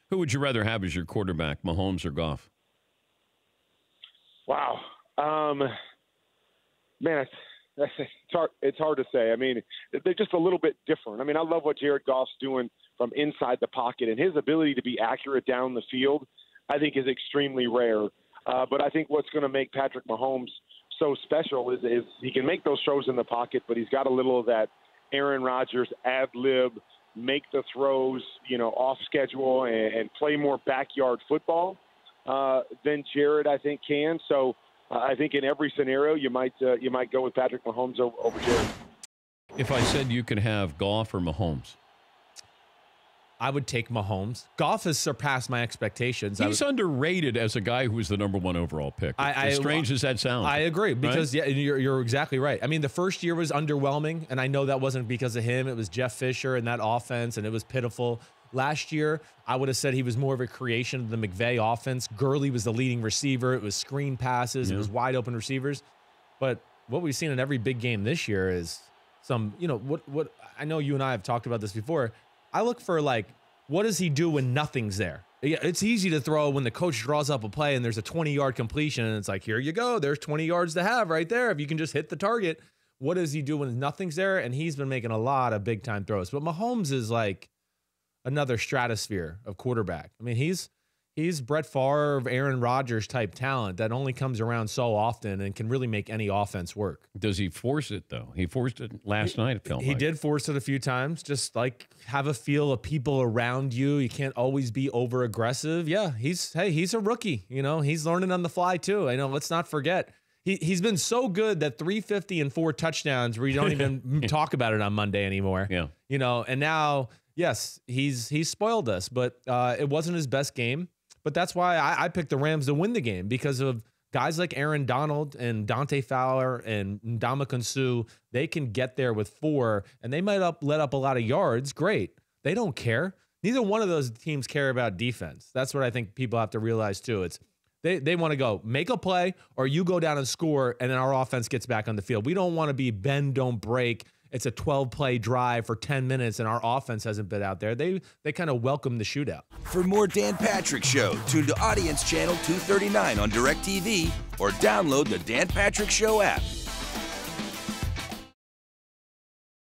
Who would you rather have as your quarterback, Mahomes or Goff? Wow. Man, it's hard to say. I mean, they're just a little bit different. I mean, I love what Jared Goff's doing from inside the pocket, and his ability to be accurate down the field, I think, is extremely rare. But I think what's going to make Patrick Mahomes so special is he can make those throws in the pocket, but he's got a little of that Aaron Rodgers ad-lib, make the throws, off schedule and play more backyard football than Jared, I think, can. So I think in every scenario you might go with Patrick Mahomes over Jared. If I said you could have Goff or Mahomes, I would take Mahomes. Goff has surpassed my expectations. He's underrated as a guy who was the #1 overall pick. As strange as that sounds. I agree because right? You're exactly right. I mean, the first year was underwhelming, and I know that wasn't because of him. It was Jeff Fisher and that offense, and it was pitiful. Last year, I would have said he was more of a creation of the McVay offense. Gurley was the leading receiver. It was screen passes. It was wide open receivers. But what we've seen in every big game this year is some, what I know you and I have talked about this before. I look for, what does he do when nothing's there? It's easy to throw when the coach draws up a play and there's a 20-yard completion, and it's like, here you go. There's 20 yards to have right there if you can just hit the target. What does he do when nothing's there? And he's been making a lot of big-time throws. But Mahomes is like another stratosphere of quarterback. I mean, he's Brett Favre, Aaron Rodgers type talent that only comes around so often and can really make any offense work. Does he force it, though? He forced it last night, it felt like. He did force it a few times. Just have a feel of people around you. You can't always be over aggressive. Yeah, he's a rookie. He's learning on the fly too. Let's not forget. He's been so good that 350 and 4 touchdowns where you don't even talk about it on Monday anymore. Yeah. And now, yes, he's spoiled us, but it wasn't his best game. But that's why I picked the Rams to win the game, because of guys like Aaron Donald and Dante Fowler and Ndamukong Suh. They can get there with 4, and they might let up a lot of yards. Great. They don't care. Neither one of those teams care about defense. That's what I think people have to realize too. It's they want to go make a play, or you go down and score, and then our offense gets back on the field. We don't want to be bend, don't break. It's a 12-play drive for 10 minutes, and our offense hasn't been out there. They kind of welcome the shootout. For more Dan Patrick Show, tune to Audience Channel 239 on DirecTV or download the Dan Patrick Show app.